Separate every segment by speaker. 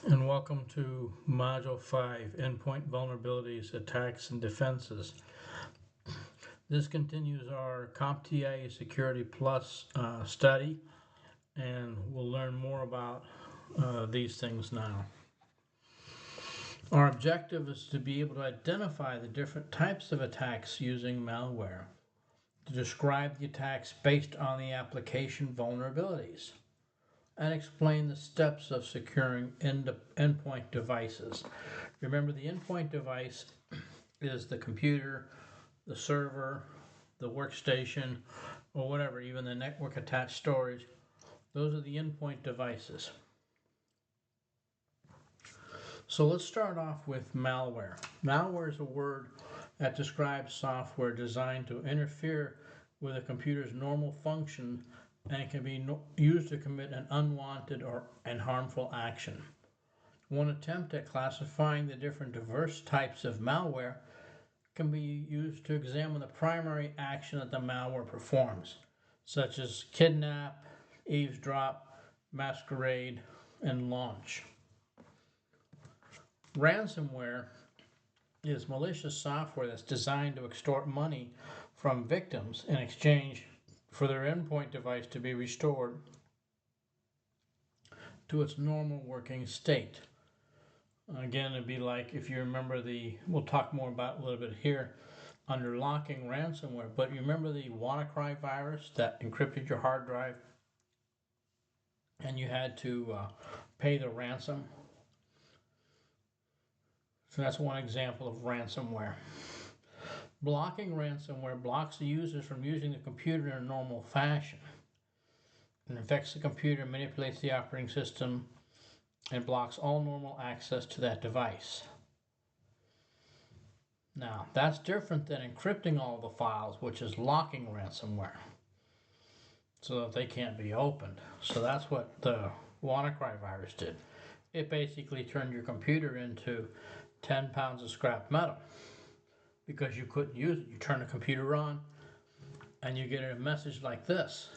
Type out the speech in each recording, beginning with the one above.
Speaker 1: And welcome to Module 5, Endpoint Vulnerabilities, Attacks, and Defenses. This continues our CompTIA Security Plus study, and we'll learn more about these things now. Our objective is to be able to identify the different types of attacks using malware, to describe the attacks based on the application vulnerabilities, and explain the steps of securing endpoint devices. Remember, the endpoint device is the computer, the server, the workstation, or whatever, even the network attached storage. Those are the endpoint devices. So let's start off with malware. Malware is a word that describes software designed to interfere with a computer's normal function and can be used to commit an unwanted and harmful action. One attempt at classifying the different diverse types of malware can be used to examine the primary action that the malware performs, such as kidnap, eavesdrop, masquerade, and launch. Ransomware is malicious software that's designed to extort money from victims in exchange for their endpoint device to be restored to its normal working state. Again, it'd be like, if you remember we'll talk more about a little bit here under locking ransomware, but you remember the WannaCry virus that encrypted your hard drive and you had to pay the ransom? So that's one example of ransomware. Blocking ransomware blocks the users from using the computer in a normal fashion. It infects the computer, manipulates the operating system, and blocks all normal access to that device. Now, that's different than encrypting all the files, which is locking ransomware, so that they can't be opened. So that's what the WannaCry virus did. It basically turned your computer into 10 pounds of scrap metal because you couldn't use it. You turn the computer on and you get a message like this: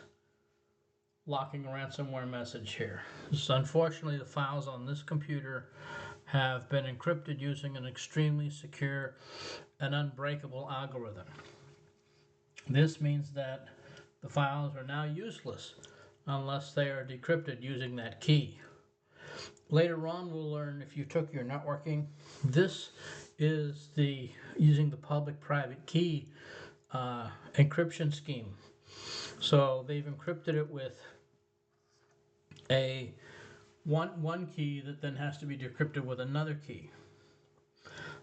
Speaker 1: locking ransomware message here. So unfortunately, the files on this computer have been encrypted using an extremely secure and unbreakable algorithm. This means that the files are now useless unless they are decrypted using that key. Later on, we'll learn, if you took your networking, this is using the public-private key encryption scheme. So they've encrypted it with a one key that then has to be decrypted with another key.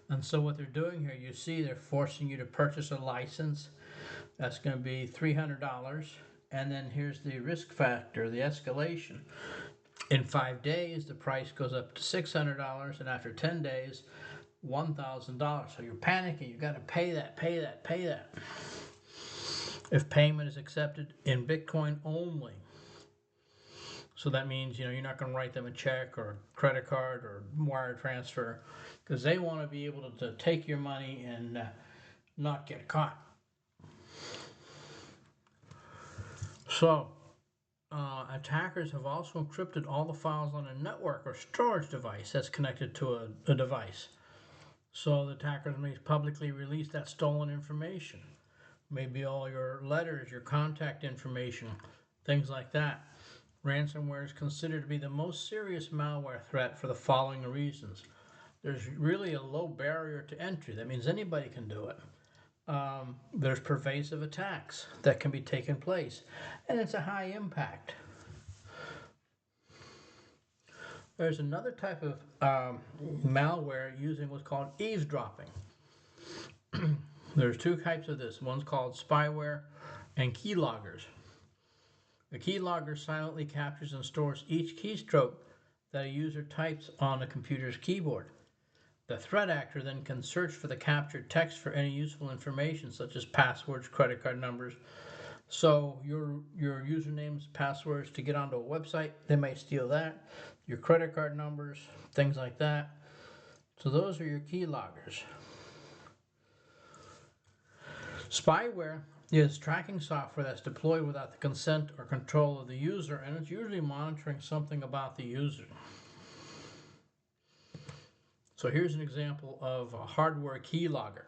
Speaker 1: And so what they're doing here, you see they're forcing you to purchase a license. That's going to be $300. And then here's the risk factor, the escalation. In 5 days, the price goes up to $600, and after 10 days, $1,000. So you're panicking. You've got to pay that, pay that, pay that. If payment is accepted in Bitcoin only. So that means, you're not going to write them a check or a credit card or wire transfer, because they want to be able to take your money and not get caught. So attackers have also encrypted all the files on a network or storage device that's connected to a device. So the attackers may publicly release that stolen information. Maybe all your letters, your contact information, things like that. Ransomware is considered to be the most serious malware threat for the following reasons. There's really a low barrier to entry. That means anybody can do it. There's pervasive attacks that can be taken place, and it's a high impact. There's another type of malware using what's called eavesdropping. There's two types of this. One's called spyware and keyloggers. The keylogger silently captures and stores each keystroke that a user types on a computer's keyboard. The threat actor then can search for the captured text for any useful information, such as passwords, credit card numbers. So your usernames, passwords to get onto a website, they may steal that. Your credit card numbers, things like that. So those are your keyloggers. Spyware is tracking software that's deployed without the consent or control of the user, and it's usually monitoring something about the user. So here's an example of a hardware keylogger.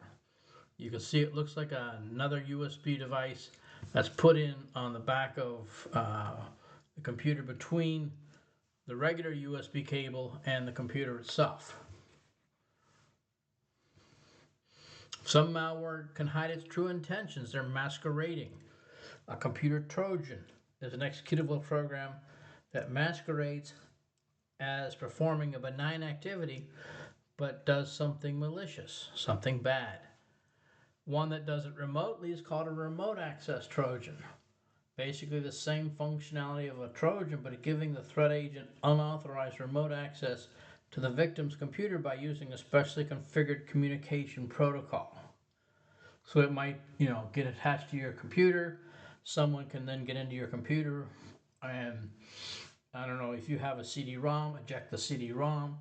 Speaker 1: You can see it looks like another USB device that's put in on the back of the computer between the regular USB cable and the computer itself. Some malware can hide its true intentions. They're masquerading. A computer Trojan is an executable program that masquerades as performing a benign activity but does something malicious, something bad. One that does it remotely is called a remote access Trojan. Basically the same functionality of a Trojan, but giving the threat agent unauthorized remote access to the victim's computer by using a specially configured communication protocol. So it might, get attached to your computer. Someone can then get into your computer and, I don't know, if you have a CD-ROM, eject the CD-ROM,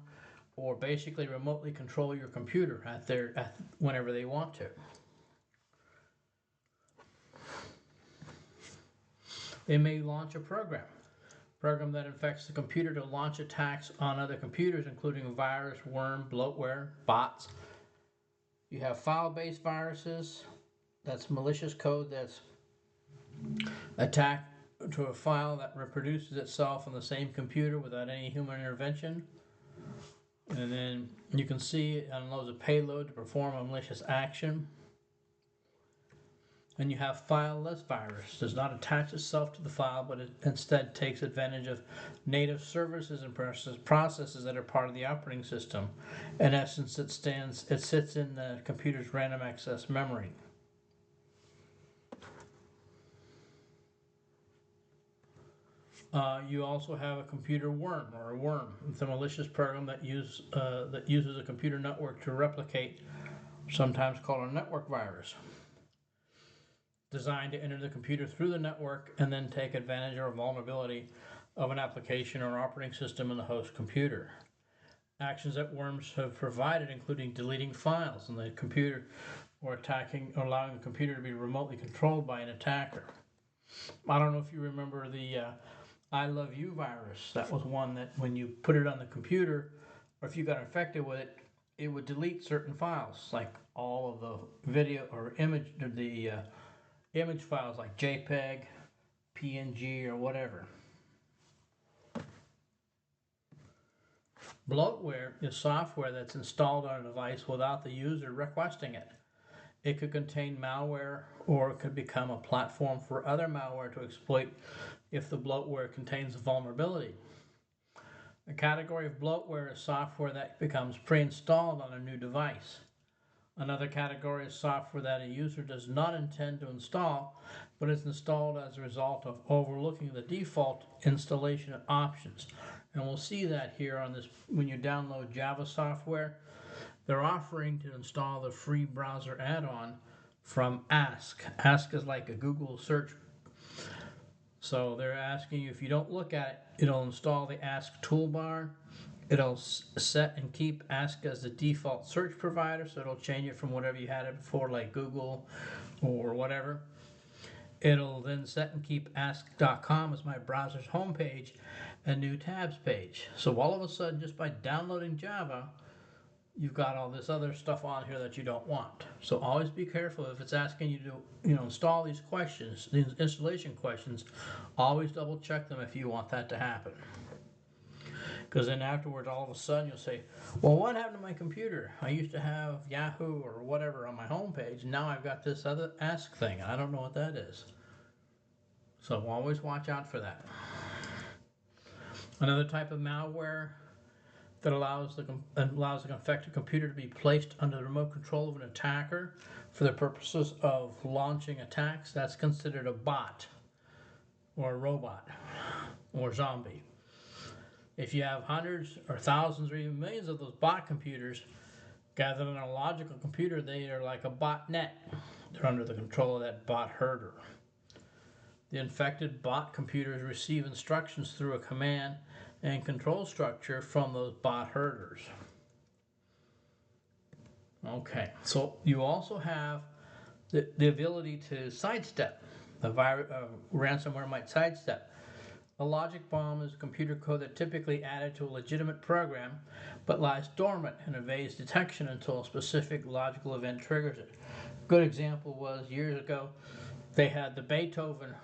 Speaker 1: or basically remotely control your computer whenever they want to. They may launch a program that infects the computer to launch attacks on other computers, including virus, worm, bloatware, bots. You have file-based viruses. That's malicious code that's attacked to a file that reproduces itself on the same computer without any human intervention. And then you can see it unloads a payload to perform a malicious action. And you have fileless virus. Does not attach itself to the file, but it instead takes advantage of native services and processes that are part of the operating system. In essence, it sits in the computer's random access memory. You also have a computer worm, or a worm. It's a malicious program that uses a computer network to replicate, sometimes called a network virus, designed to enter the computer through the network and then take advantage of a vulnerability of an application or operating system in the host computer. Actions that worms have provided including deleting files in the computer or allowing the computer to be remotely controlled by an attacker. I don't know if you remember the I Love You virus. That was one that when you put it on the computer, or if you got infected with it, it would delete certain files, like all of the video or image, image files like JPEG, PNG, or whatever. Bloatware is software that's installed on a device without the user requesting it. It could contain malware, or it could become a platform for other malware to exploit if the bloatware contains a vulnerability. A category of bloatware is software that becomes pre-installed on a new device. Another category is software that a user does not intend to install, but is installed as a result of overlooking the default installation options. And we'll see that here on this when you download Java software. They're offering to install the free browser add-on from Ask. Ask is like a Google search. So they're asking you, if you don't look at it, it'll install the Ask toolbar. It'll set and keep Ask as the default search provider, so it'll change it from whatever you had it before, like Google or whatever. It'll then set and keep ask.com as my browser's homepage and new tabs page. So all of a sudden, just by downloading Java, you've got all this other stuff on here that you don't want. So always be careful if it's asking you to install these questions, these installation questions. Always double check them if you want that to happen. Because then afterwards, all of a sudden, you'll say, well, what happened to my computer? I used to have Yahoo or whatever on my homepage. Now I've got this other Ask thing. I don't know what that is. So always watch out for that. Another type of malware that allows the infected computer to be placed under the remote control of an attacker for the purposes of launching attacks. That's considered a bot or a robot or zombie. If you have hundreds or thousands or even millions of those bot computers gathered on a logical computer, they are like a botnet. They're under the control of that bot herder. The infected bot computers receive instructions through a command and control structure from those bot herders. Okay, so you also have the ability to sidestep. The ransomware might sidestep. A logic bomb is computer code that typically added to a legitimate program but lies dormant and evades detection until a specific logical event triggers it. Good example was years ago they had the Beethoven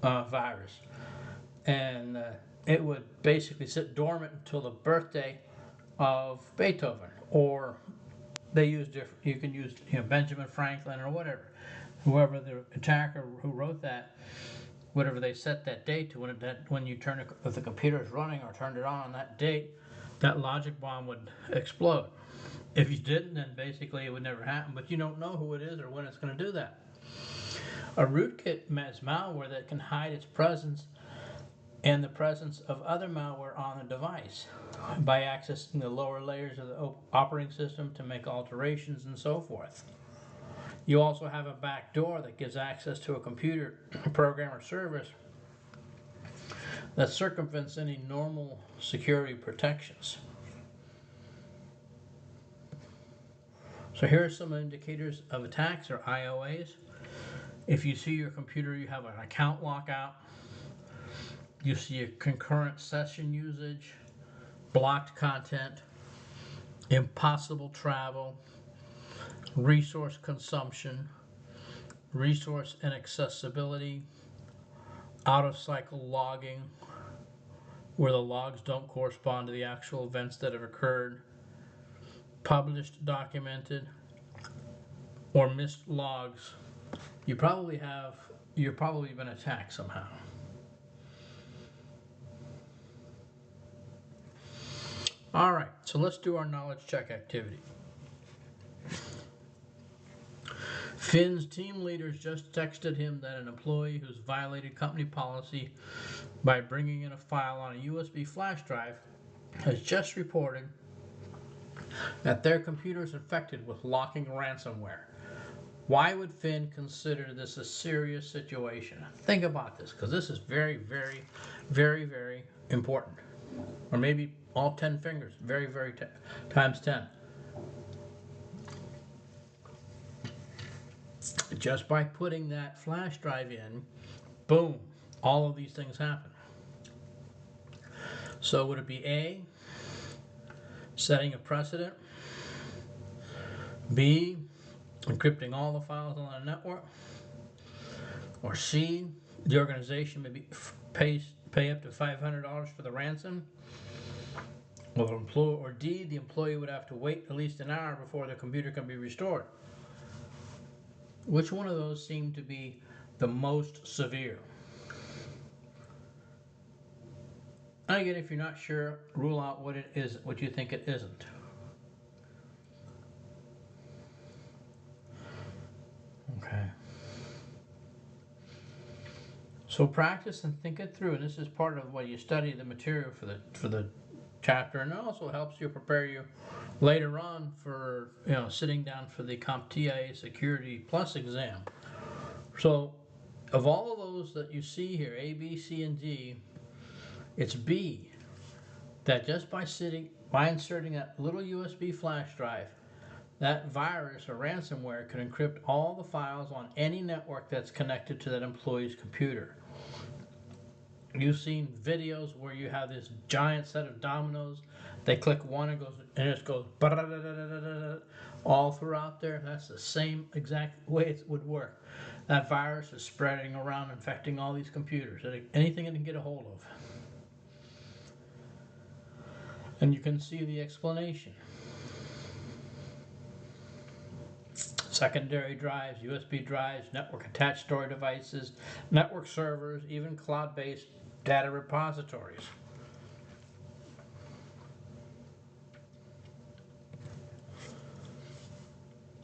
Speaker 1: virus, and it would basically sit dormant until the birthday of Beethoven, or they used different. You can use Benjamin Franklin or whatever, whoever the attacker who wrote that, whatever they set that date to. When you turn it, if the computer is running or turned it on that date, that logic bomb would explode. If you didn't, then basically it would never happen. But you don't know who it is or when it's going to do that. A rootkit is malware that can hide its presence and the presence of other malware on the device by accessing the lower layers of the operating system to make alterations and so forth. You also have a backdoor that gives access to a computer program or service that circumvents any normal security protections. So here are some indicators of attacks, or IOAs. If you see your computer, you have an account lockout, you see a concurrent session usage, blocked content, impossible travel, resource consumption, resource inaccessibility, out of cycle logging, where the logs don't correspond to the actual events that have occurred, published, documented, or missed logs. You've probably been attacked somehow. All right, so let's do our knowledge check activity. Finn's team leaders just texted him that an employee who's violated company policy by bringing in a file on a USB flash drive has just reported that their computer is infected with locking ransomware. Why would Finn consider this a serious situation? Think about this, because this is very, very, very, very important. Or maybe all 10 fingers, very, very times 10. Just by putting that flash drive in, boom, all of these things happen. So would it be A, setting a precedent, B, encrypting all the files on the network, or C, the organization maybe pay up to $500 for the ransom, or D, the employee would have to wait at least an hour before the computer can be restored? Which one of those seem to be the most severe? And again, if you're not sure, rule out what it is, what you think it isn't. Okay. So practice and think it through, and this is part of what you study the material for the chapter, and it also helps you prepare you later on for sitting down for the CompTIA Security Plus exam. So of all of those that you see here, A, B, C, and D, it's B, that just by inserting that little USB flash drive, that virus or ransomware can encrypt all the files on any network that's connected to that employee's computer. You've seen videos where you have this giant set of dominoes. They click one and it just goes all throughout there. That's the same exact way it would work. That virus is spreading around, infecting all these computers, anything it can get a hold of. And you can see the explanation. Secondary drives, USB drives, network attached storage devices, network servers, even cloud-based data repositories.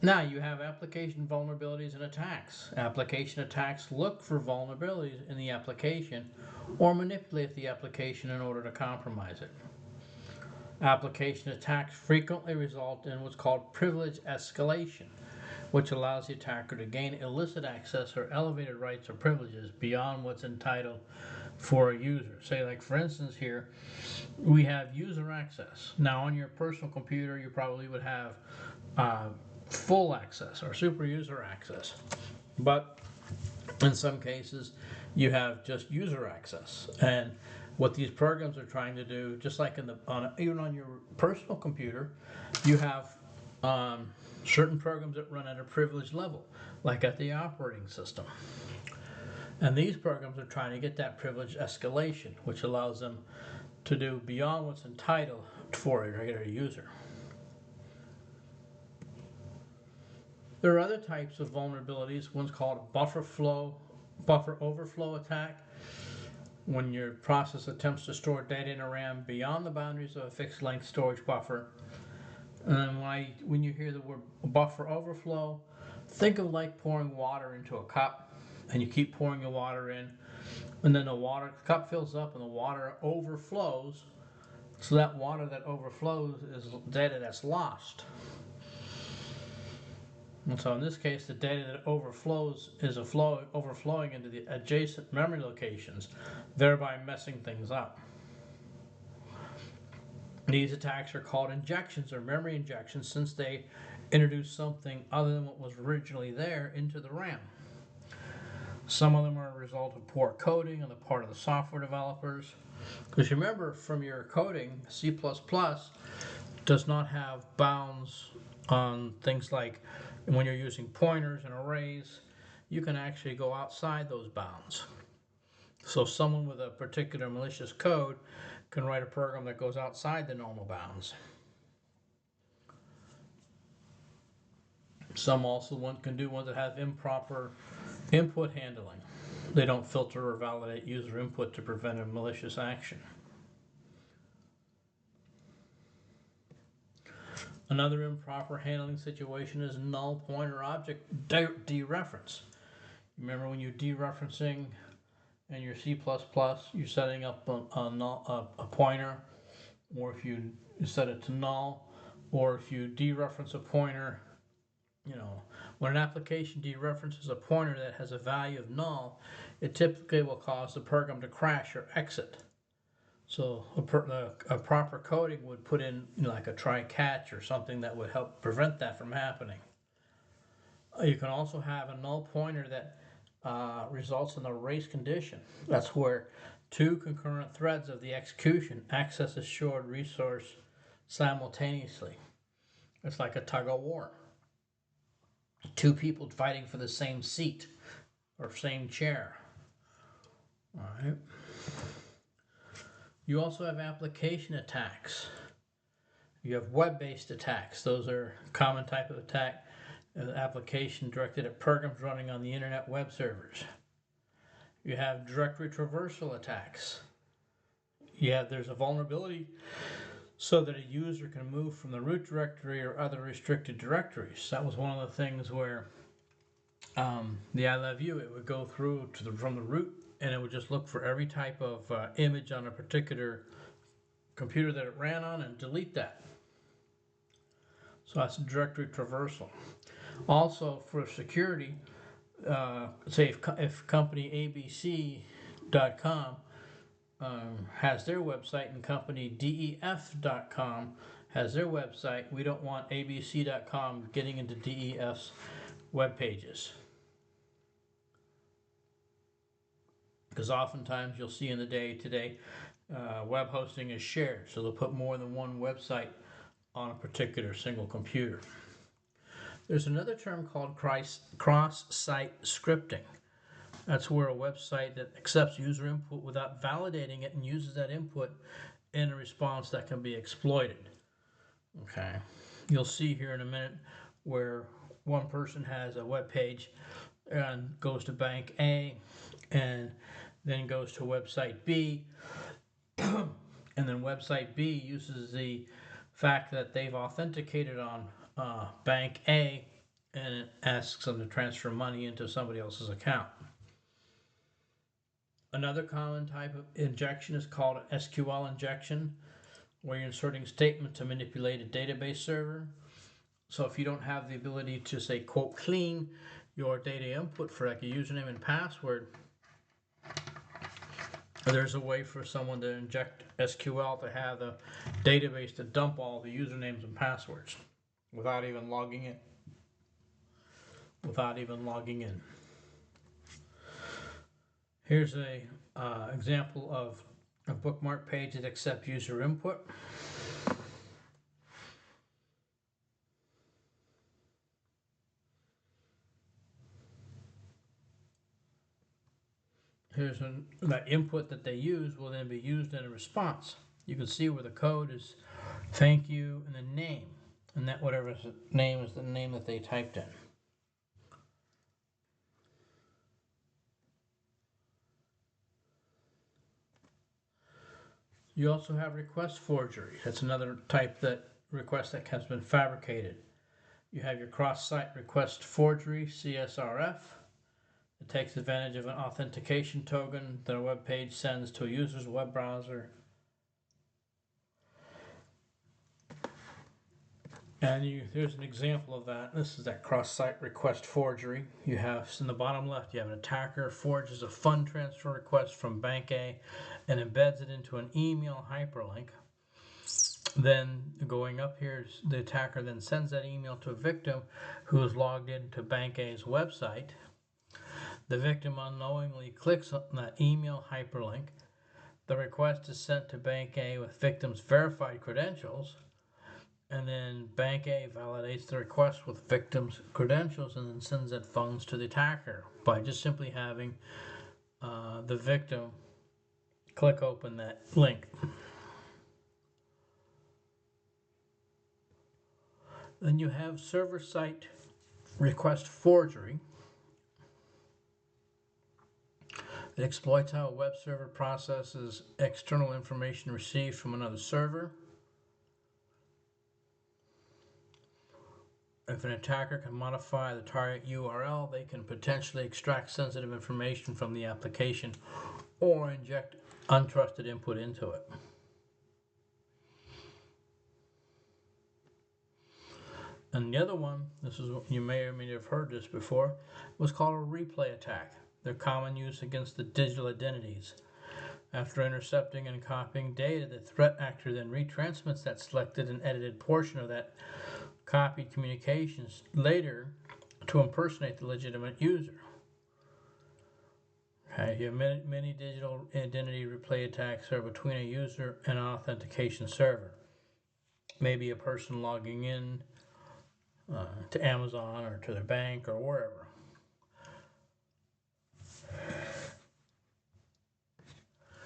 Speaker 1: Now you have application vulnerabilities and attacks. Application attacks look for vulnerabilities in the application or manipulate the application in order to compromise it. Application attacks frequently result in what's called privilege escalation, which allows the attacker to gain illicit access or elevated rights or privileges beyond what's entitled for a user. Say, like for instance here, we have user access. Now on your personal computer, you probably would have full access or super user access. But in some cases, you have just user access. And what these programs are trying to do, just like even on your personal computer, you have certain programs that run at a privilege level, like at the operating system. And these programs are trying to get that privilege escalation, which allows them to do beyond what's entitled for a regular user. There are other types of vulnerabilities. One's called a buffer overflow attack, when your process attempts to store data in a RAM beyond the boundaries of a fixed length storage buffer. And when you hear the word buffer overflow, think of like pouring water into a cup, and you keep pouring the water in, and then the cup fills up and the water overflows. So that water that overflows is data that's lost. And so in this case, the data that overflows is overflowing into the adjacent memory locations, thereby messing things up. These attacks are called injections or memory injections, since they introduce something other than what was originally there into the RAM. Some of them are a result of poor coding on the part of the software developers. Because remember, from your coding, C++ does not have bounds on things like when you're using pointers and arrays. You can actually go outside those bounds. So someone with a particular malicious code can write a program that goes outside the normal bounds. Some also can do ones that have improper input handling. They don't filter or validate user input to prevent a malicious action. Another improper handling situation is null pointer object dereference. Remember when you're dereferencing in your C++, you're setting up a pointer, or if you set it to null, or if you dereference a pointer, when an application dereferences a pointer that has a value of null, it typically will cause the program to crash or exit. So a proper coding would put in like a try catch or something that would help prevent that from happening. You can also have a null pointer that results in a race condition. That's where two concurrent threads of the execution access a shared resource simultaneously. It's like a tug of war. Two people fighting for the same seat or same chair. All right. You also have application attacks. You have web-based attacks. Those are a common type of attack. An application directed at programs running on the internet web servers. You have directory traversal attacks. There's a vulnerability so that a user can move from the root directory or other restricted directories. That was one of the things where the I Love You, it would go through from the root, and it would just look for every type of image on a particular computer that it ran on and delete that. So that's directory traversal. Also, for security, say if company abc.com has their website and company def.com has their website, we don't want abc.com getting into DEF's web pages. Because oftentimes you'll see in the day today, web hosting is shared, so they'll put more than one website on a particular single computer. There's another term called cross-site scripting. That's where a website that accepts user input without validating it and uses that input in a response that can be exploited. Okay, you'll see here in a minute where one person has a web page and goes to bank A and then goes to website B, and then website B uses the fact that they've authenticated on bank A, and it asks them to transfer money into somebody else's account. Another common type of injection is called an SQL injection, where you're inserting statements to manipulate a database server. So if you don't have the ability to, say, quote, clean your data input for like a username and password, there's a way for someone to inject SQL to have the database to dump all the usernames and passwords without even logging in. Here's a example of a bookmark page that accepts user input. That input that they use will then be used in a response. You can see where the code is thank you and the name, and that whatever name is the name that they typed in. You also have request forgery. That's another type that request that has been fabricated. You have your cross-site request forgery, CSRF. It takes advantage of an authentication token that a web page sends to a user's web browser. And here's an example of that. This is that cross-site request forgery. You have in the bottom left, you have an attacker forges a fund transfer request from Bank A and embeds it into an email hyperlink. Then going up here, the attacker then sends that email to a victim who is logged into Bank A's website. The victim unknowingly clicks on that email hyperlink. The request is sent to Bank A with victim's verified credentials. And then Bank A validates the request with victim's credentials and then sends that funds to the attacker by just simply having the victim click open that link. Then you have server-side request forgery. It exploits how a web server processes external information received from another server. If an attacker can modify the target URL, they can potentially extract sensitive information from the application or inject untrusted input into it. And the other one, this is what you may or may not have heard this before, was called a replay attack. They're common use against the digital identities. After intercepting and copying data, the threat actor then retransmits that selected and edited portion of that copied communications later to impersonate the legitimate user. Okay, you have many digital identity replay attacks are between a user and an authentication server. Maybe a person logging in to Amazon or to their bank or wherever.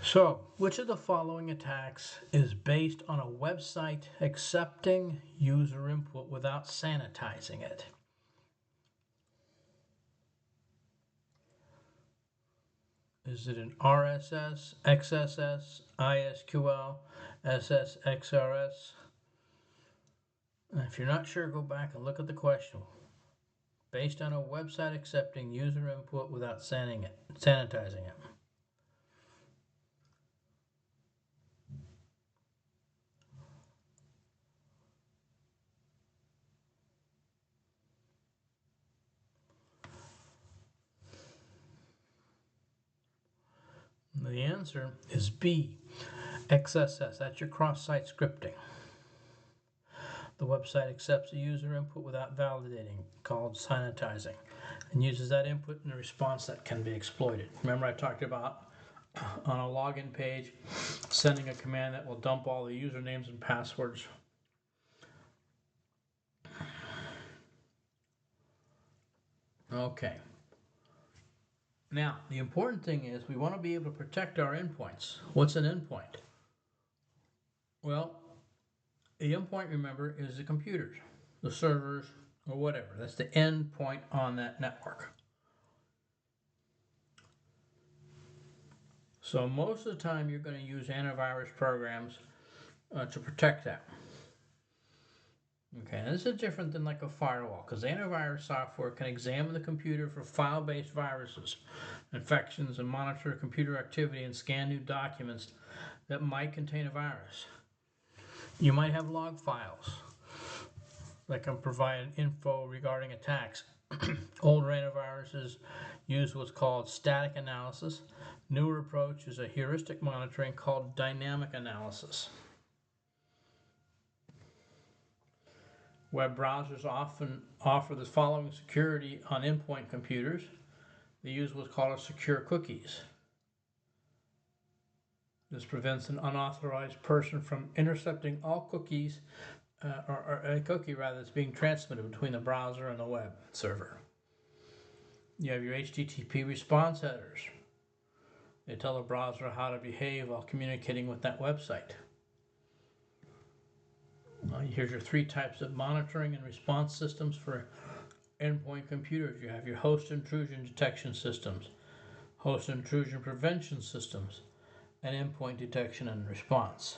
Speaker 1: So, which of the following attacks is based on a website accepting user input without sanitizing it? Is it an RSS, XSS, ISQL, SSXRS? If you're not sure, go back and look at the question. Based on a website accepting user input without sanitizing it. The answer is B, XSS. That's your cross-site scripting. The website accepts a user input without validating, called sanitizing, and uses that input in a response that can be exploited. Remember I talked about on a login page sending a command that will dump all the usernames and passwords. Okay. Now, the important thing is we want to be able to protect our endpoints. What's an endpoint? Well, the endpoint, remember, is the computers, the servers, or whatever. That's the endpoint on that network. So most of the time you're going to use antivirus programs to protect that. Okay, now this is different than like a firewall because antivirus software can examine the computer for file-based viruses, infections, and monitor computer activity and scan new documents that might contain a virus. You might have log files that can provide info regarding attacks. Older antiviruses use what's called static analysis. Newer approach is a heuristic monitoring called dynamic analysis. Web browsers often offer the following security on endpoint computers. They use what's called secure cookies. This prevents an unauthorized person from intercepting all cookies, or a cookie rather, that's being transmitted between the browser and the web server. You have your HTTP response headers. They tell the browser how to behave while communicating with that website. Here's your 3 types of monitoring and response systems for endpoint computers. You have your host intrusion detection systems, host intrusion prevention systems, and endpoint detection and response.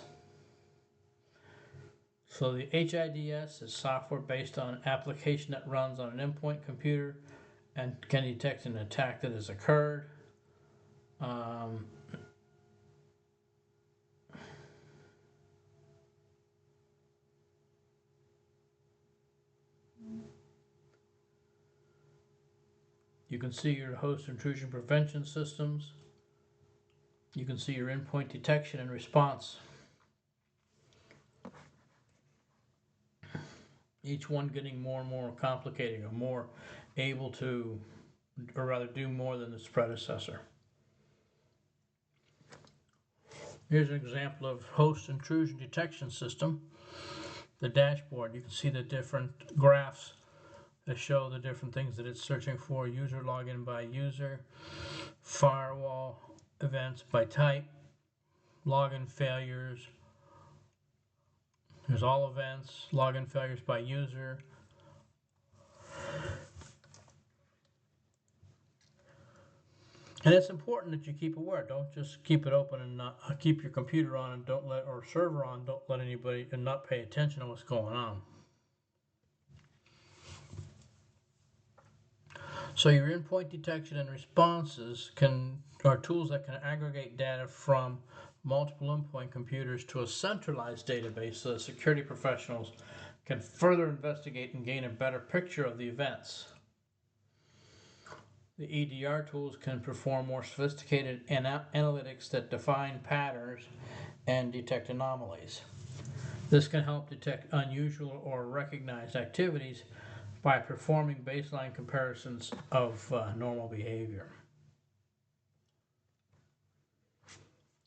Speaker 1: So the HIDS is software based on an application that runs on an endpoint computer and can detect an attack that has occurred. You can see your host intrusion prevention systems. You can see your endpoint detection and response. Each one getting more and more complicated, or more able to, or rather do more than its predecessor. Here's an example of host intrusion detection system. The dashboard, you can see the different graphs that show the different things that it's searching for. User login by user, firewall events by type, login failures. There's all events, login failures by user. And it's important that you keep aware. Don't just keep it open and not keep your computer on and don't let, or server on, don't let anybody, and not pay attention to what's going on. So your endpoint detection and responses are tools that can aggregate data from multiple endpoint computers to a centralized database so that security professionals can further investigate and gain a better picture of the events. The EDR tools can perform more sophisticated analytics that define patterns and detect anomalies. This can help detect unusual or recognized activities by performing baseline comparisons of normal behavior.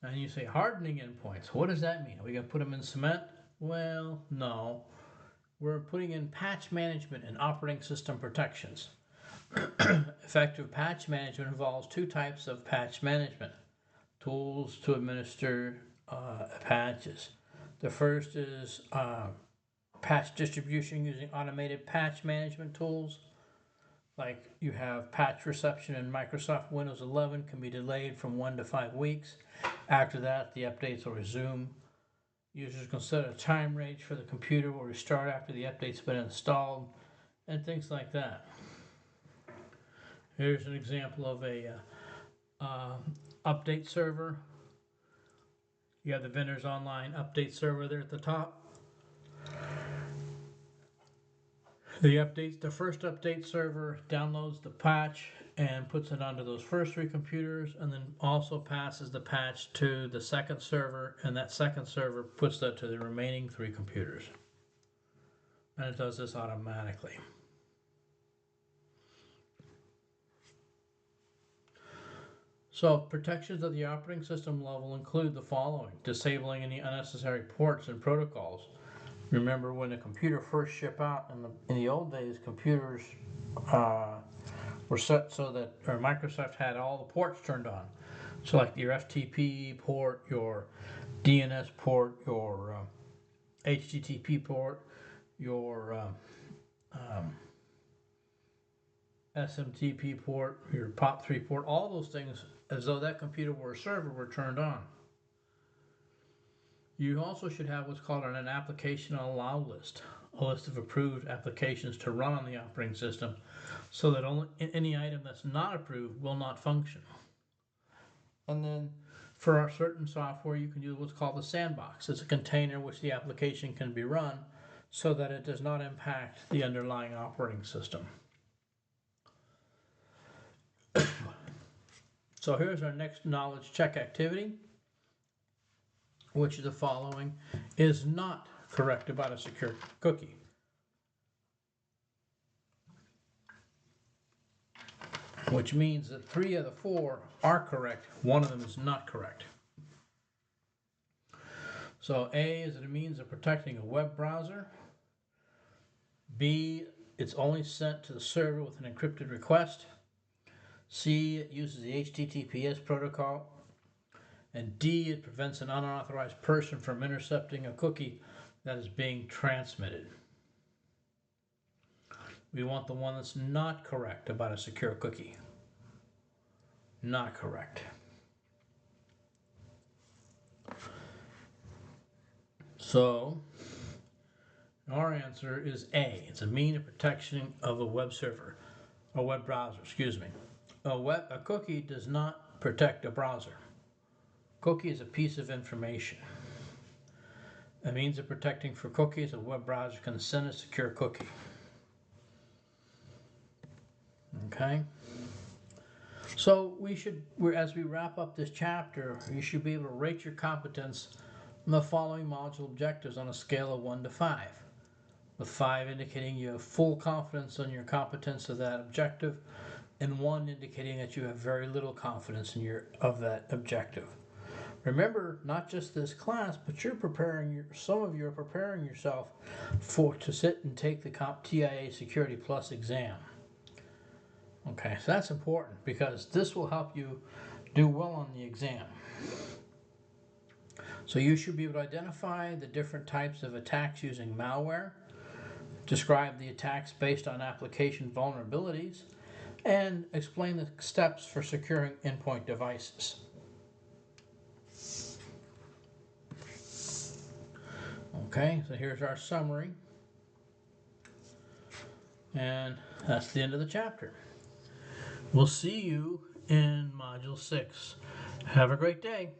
Speaker 1: And you say hardening endpoints. What does that mean? Are we going to put them in cement? Well, no. We're putting in patch management and operating system protections. Effective patch management involves 2 types of patch management. Tools to administer patches. The first is patch distribution using automated patch management tools. Like you have patch reception in Microsoft Windows 11 can be delayed from 1 to 5 weeks. After that, the updates will resume. Users can set a time range for the computer will restart after the update's been installed, and things like that. Here's an example of a update server. You have the vendor's online update server there at the top. The first update server downloads the patch and puts it onto those first 3 computers, and then also passes the patch to the second server, and that second server puts that to the remaining 3 computers. And it does this automatically. So protections of the operating system level include the following: disabling any unnecessary ports and protocols. Remember when the computer first shipped out in the old days, computers were set so that, or Microsoft had all the ports turned on. So like your FTP port, your DNS port, your HTTP port, your SMTP port, your POP3 port, all those things, as though that computer were a server, were turned on. You also should have what's called an application allow list, a list of approved applications to run on the operating system, so that only any item that's not approved will not function. And then for our certain software, you can use what's called the sandbox. It's a container which the application can be run so that it does not impact the underlying operating system. So here's our next knowledge check activity, which is the following is not correct about a secure cookie. Which means that 3 of the 4 are correct, 1 of them is not correct. So A is it a means of protecting a web browser. B, it's only sent to the server with an encrypted request. C, it uses the HTTPS protocol. And D, it prevents an unauthorized person from intercepting a cookie that is being transmitted. We want the one that's not correct about a secure cookie. Not correct. So, our answer is A. It's a means of protection of a web server, a web browser, excuse me. A cookie does not protect a browser. Cookie is a piece of information. A means of protecting for cookies, a web browser can send a secure cookie. Okay? So as we wrap up this chapter, you should be able to rate your competence on the following module objectives on a scale of 1 to 5. With 5 indicating you have full confidence on your competence of that objective, and 1 indicating that you have very little confidence in of that objective. Remember, not just this class, but some of you are preparing yourself to sit and take the TIA Security Plus exam. Okay, so that's important because this will help you do well on the exam. So you should be able to identify the different types of attacks using malware, describe the attacks based on application vulnerabilities, and explain the steps for securing endpoint devices. Okay, so here's our summary. And that's the end of the chapter. We'll see you in Module 6. Have a great day.